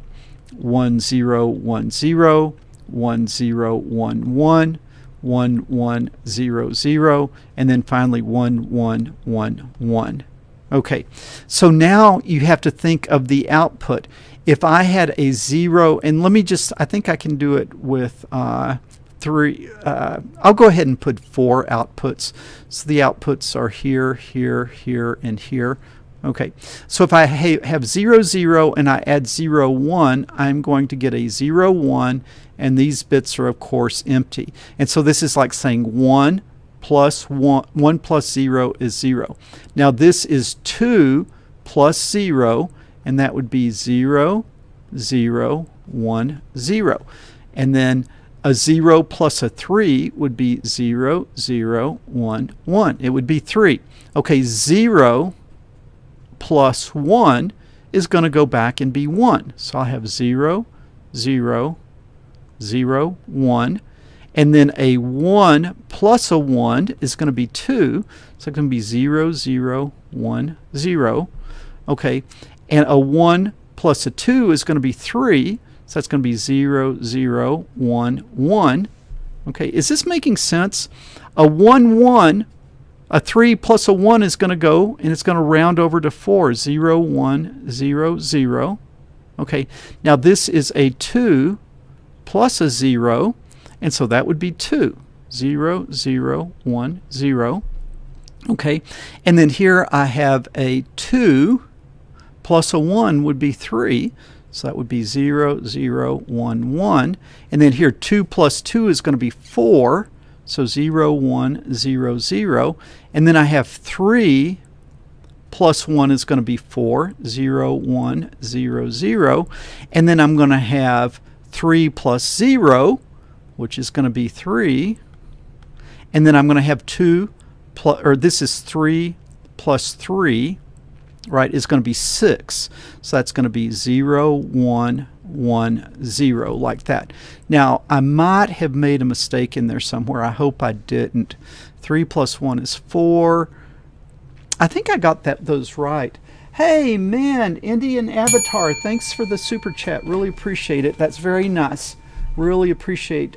1, 0, 1, 0, 1, 0, 1, 1, 1, 1, 0, 0, and then finally 1, 1, 1, 1. Okay, so now you have to think of the output. If I had a 0, and let me just, I think I can do it with 3. I'll go ahead and put 4 outputs. So the outputs are here, here, here, and here. Okay, so if I have 0, 0, and I add 0, 1, I'm going to get a 0, 1, and these bits are, of course, empty. And so this is like saying 1 plus 1 plus 0 is 0. Now this is 2 plus 0, and that would be 0, 0, 1, 0. And then a 0 plus a 3 would be 0, 0, 1, 1. It would be 3. Okay, 0 plus 1 is going to go back and be 1. So I'll have 0, 0, 0, 1. And then a 1 plus a 1 is going to be 2. So it's going to be 0, 0, 1, 0. Okay, and a 1 plus a 2 is going to be 3. So that's going to be 0, 0, 1, 1. Okay, is this making sense? A 1, 1, a 3 plus a 1 is going to go, and it's going to round over to 4. 0, 1, 0, 0. Okay, now this is a 2 plus a 0, and so that would be 2. 0, 0, 1, 0. Okay, and then here I have a 2 plus a 1 would be 3. So that would be 0, 0, 1, 1. And then here 2 plus 2 is going to be 4. So 0, 1, 0, 0. And then I have 3 plus 1 is going to be 4. 0, 1, 0, 0. And then I'm going to have 3 plus 0, which is going to be 3. And then I'm going to have 2 plus, or this is 3 plus 3, right, is going to be 6. So that's going to be 0, 1, 1, 0, like that. Now, I might have made a mistake in there somewhere. I hope I didn't. 3 plus 1 is 4. I think I got those right. Hey, man, Indian Avatar, thanks for the super chat. Really appreciate it. That's very nice. Really appreciate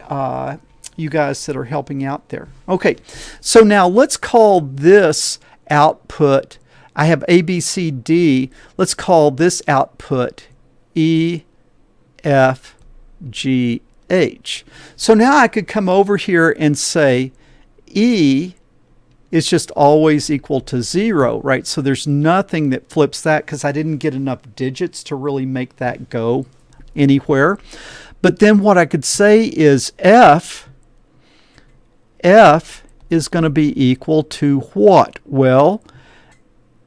you guys that are helping out there. Okay, so now let's call this output. I have A, B, C, D. Let's call this output E, F, G, H. So now I could come over here and say E is just always equal to 0, right? So there's nothing that flips that because I didn't get enough digits to really make that go anywhere. But then what I could say is F is going to be equal to what? Well,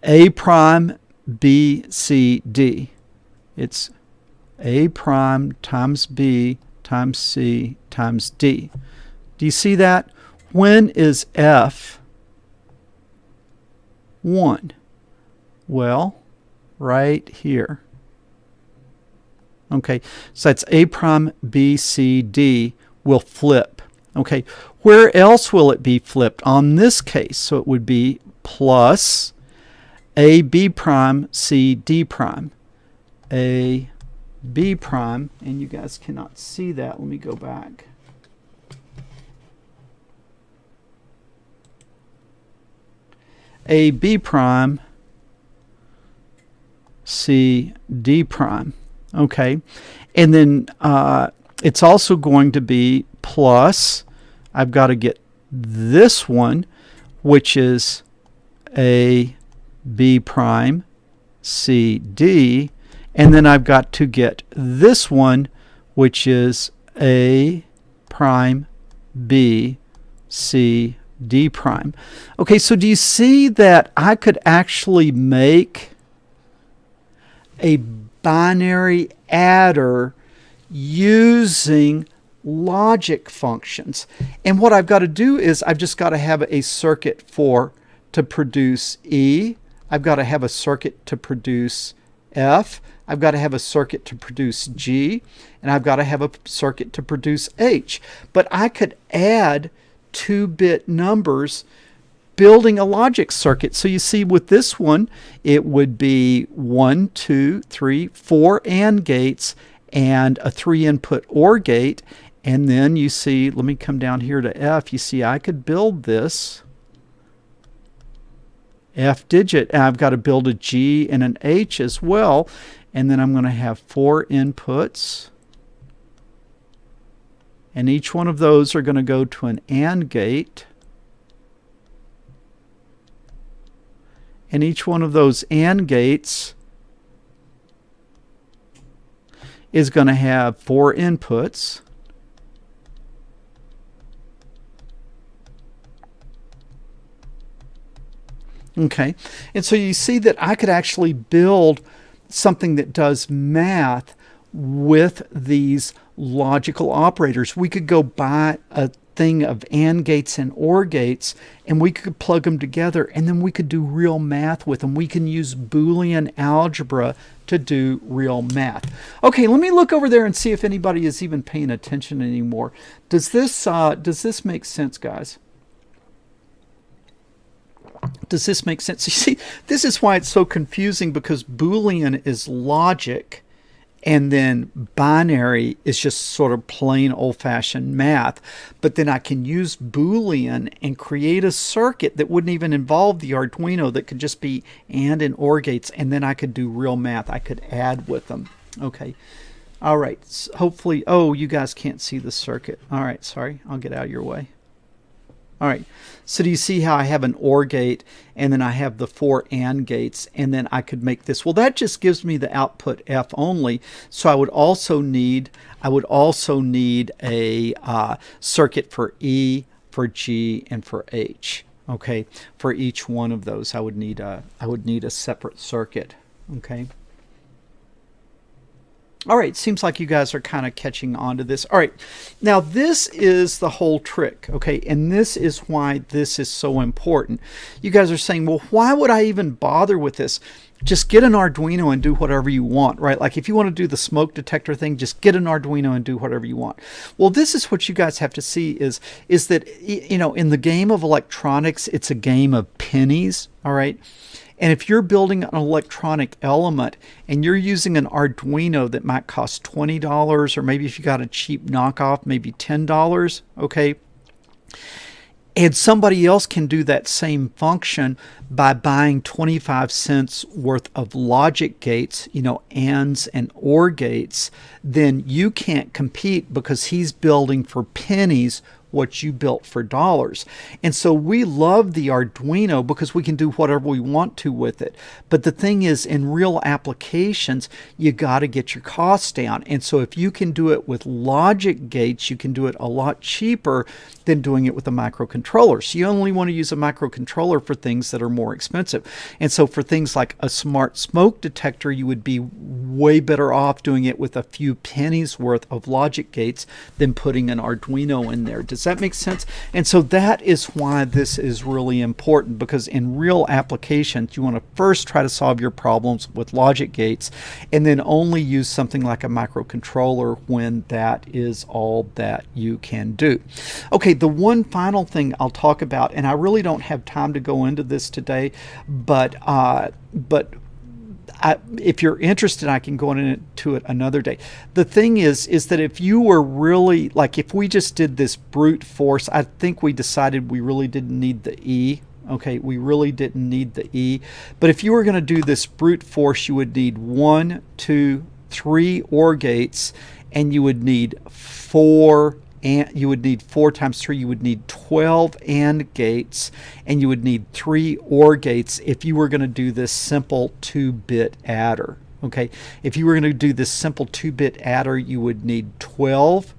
A prime, B, C, D. It's A prime times B times C times D. Do you see that? When is F 1? Well, right here. Okay, so that's A prime, B, C, D will flip. Okay, where else will it be flipped on this case? So it would be plus A, B prime, C, D prime. A, B prime, and you guys cannot see that. Let me go back. A, B prime, C, D prime. Okay, and then it's also going to be plus, I've got to get this one, which is A, B prime, C, D, and then I've got to get this one, which is A prime, B, C, D prime. Okay, so do you see that I could actually make a binary adder using logic functions? And what I've got to do is I've just got to have a circuit to produce E. I've got to have a circuit to produce F. I've got to have a circuit to produce G. And I've got to have a circuit to produce H. But I could add 2-bit numbers building a logic circuit. So you see with this one, it would be 1, 2, 3, 4 AND gates and a 3-input OR gate. And then you see, let me come down here to F. You see I could build this F digit. And I've got to build a G and an H as well. And then I'm going to have 4 inputs. And each one of those are going to go to an AND gate. And each one of those AND gates is going to have 4 inputs. Okay, and so you see that I could actually build something that does math with these logical operators. We could go buy a thing of AND gates and OR gates, and we could plug them together, and then we could do real math with them. We can use Boolean algebra to do real math. Okay, let me look over there and see if anybody is even paying attention anymore. Does this make sense, guys? Does this make sense? You see, this is why it's so confusing, because Boolean is logic, and then binary is just sort of plain old-fashioned math. But then I can use Boolean and create a circuit that wouldn't even involve the Arduino, that could just be AND and OR gates, and then I could do real math. I could add with them. Okay. All right. So hopefully, oh, you guys can't see the circuit. All right. Sorry. I'll get out of your way. All right, so do you see how I have an OR gate, and then I have the 4 AND gates, and then I could make this? Well, that just gives me the output F only. So I would also need a circuit for E, for G, and for H. Okay, for each one of those, I would need a separate circuit. Okay. All right, seems like you guys are kind of catching on to this. All right, now this is the whole trick, okay? And this is why this is so important. You guys are saying, well, why would I even bother with this? Just get an Arduino and do whatever you want, right? Like if you want to do the smoke detector thing, just get an Arduino and do whatever you want. Well, this is what you guys have to see is that, you know, in the game of electronics, it's a game of pennies, all right? And if you're building an electronic element and you're using an Arduino that might cost $20, or maybe if you got a cheap knockoff, maybe $10, okay? And somebody else can do that same function by buying 25 cents worth of logic gates, you know, ANDs and OR gates, then you can't compete, because he's building for pennies what you built for dollars. And so we love the Arduino because we can do whatever we want to with it. But the thing is, in real applications, you got to get your costs down. And so if you can do it with logic gates, you can do it a lot cheaper than doing it with a microcontroller. So you only want to use a microcontroller for things that are more expensive. And so for things like a smart smoke detector, you would be way better off doing it with a few pennies worth of logic gates than putting an Arduino in there. Does that make sense? And so that is why this is really important, because in real applications, you want to first try to solve your problems with logic gates, and then only use something like a microcontroller when that is all that you can do. Okay, the one final thing I'll talk about, and I really don't have time to go into this today, but if you're interested, I can go into it another day. The thing is that if you were really, like if we just did this brute force, I think we decided we really didn't need the E. Okay, we really didn't need the E. But if you were going to do this brute force, you would need 1, 2, 3 OR gates, and you would need 4 and you would need 4 times 3, you would need 12 AND gates, and you would need 3 OR gates if you were going to do this simple 2-bit adder. Okay, if you were going to do this simple 2-bit adder, you would need 12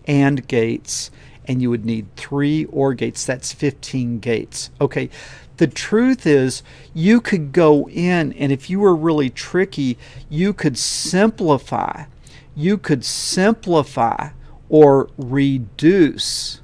AND gates, and you would need 3 OR gates. That's 15 gates. Okay, the truth is, you could go in, and if you were really tricky, you could simplify. You could simplify or reduce.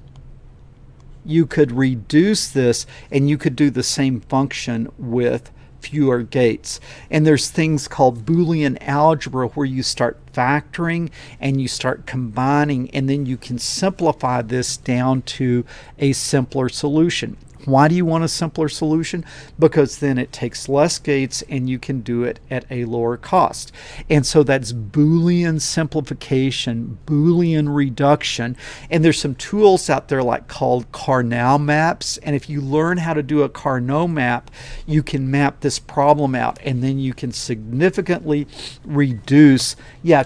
You could reduce this, and you could do the same function with fewer gates. And there's things called Boolean algebra where you start factoring and you start combining, and then you can simplify this down to a simpler solution. Why do you want a simpler solution? Because then it takes less gates and you can do it at a lower cost. And so that's Boolean simplification, Boolean reduction. And there's some tools out there like called Carnot maps. And if you learn how to do a Carnot map, you can map this problem out, and then you can significantly reduce,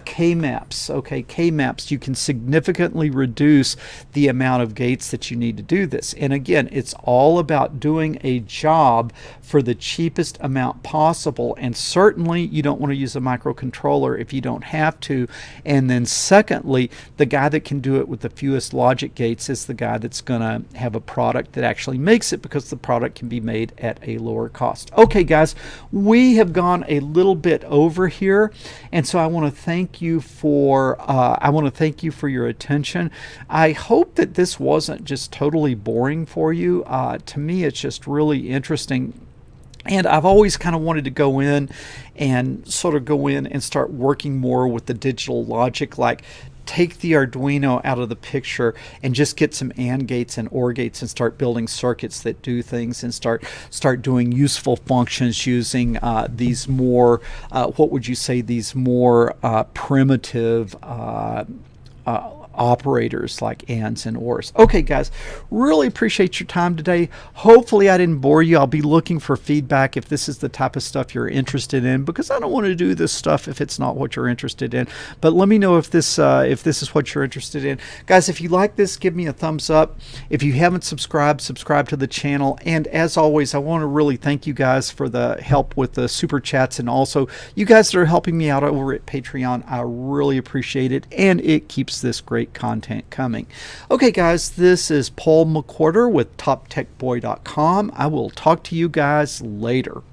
K-maps. Okay, K-maps, you can significantly reduce the amount of gates that you need to do this. And again, it's all about doing a job for the cheapest amount possible, and certainly you don't want to use a microcontroller if you don't have to. And then secondly, the guy that can do it with the fewest logic gates is the guy that's going to have a product that actually makes it, because the product can be made at a lower cost. Okay guys, we have gone a little bit over here, and so I want to thank you for your attention. I hope that this wasn't just totally boring for you. To me, it's just really interesting. And I've always kind of wanted to go in and start working more with the digital logic, like take the Arduino out of the picture and just get some AND gates and OR gates and start building circuits that do things, and start doing useful functions using these more, these more primitive operators like ands and ors. Okay guys, really appreciate your time today. Hopefully I didn't bore you. I'll be looking for feedback if this is the type of stuff you're interested in, because I don't want to do this stuff if it's not what you're interested in. But let me know if this is what you're interested in. Guys, if you like this, give me a thumbs up. If you haven't subscribed, subscribe to the channel. And as always, I want to really thank you guys for the help with the super chats, and also you guys that are helping me out over at Patreon. I really appreciate it, and it keeps this great content coming. Okay guys, this is Paul McWhorter with TopTechBoy.com. I will talk to you guys later.